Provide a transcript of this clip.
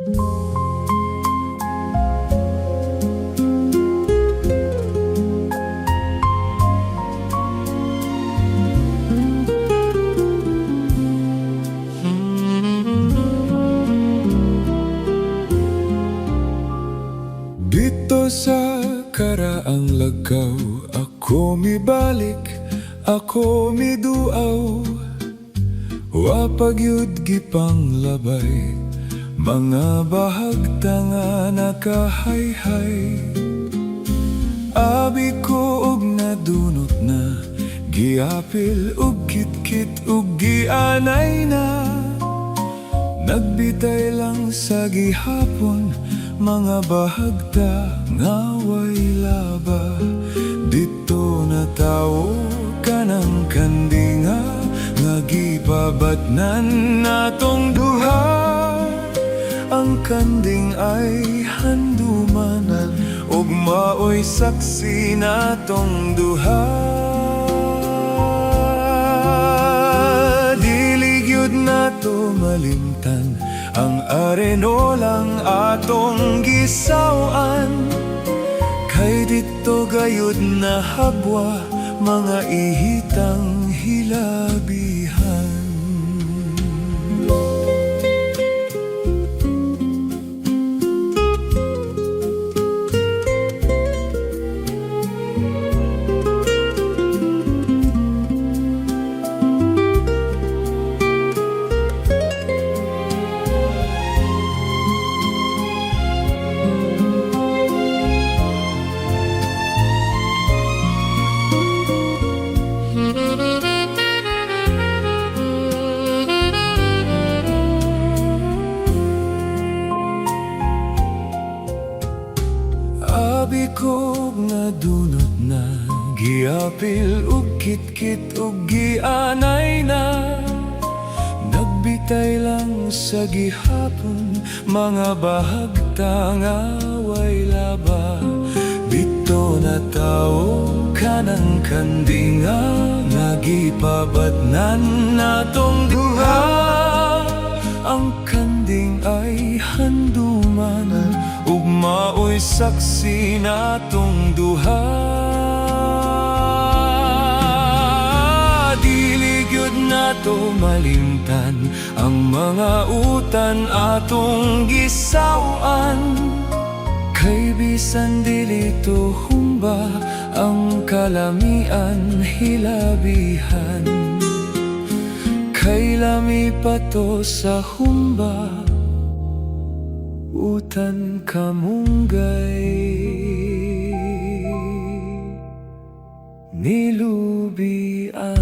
Dito sa karaang lagaw, ako mibalik, ako miduaw. Wapag yud gipang labay, mga bahagta nga nakahayhay. Abi ko og nadunot na, giapil og kitkit og gianay na. Nagbitay lang sa gihapon, mga bahagta nga way laba. Dito na tao ka ng kandinga, nga gipabatnan natong duha. Ang kanding ay handuman, ug maoy saksi natong duha. Dili gyud nato malimtan ang arenolang atong gisawan. Kay dito gayud na habwa, mga ihitang hilabihan. Abi ko nadunot na, giapil ug kitkit ug gianay na. Nagbitay lang sa gihapon, mga bahagta nga way laba. Dito na tao ka ng kandinga, nga gipabatnan natong duha. Ang kanding ay handuman, ug maoy saksi natong duha. Dili gyud nato malimtan ang mga utan atong gisawan. Kay bisan dili to humba, ang kalamian hilabihan. Kay lami pa to sa humba, utan kamunggay nilubian.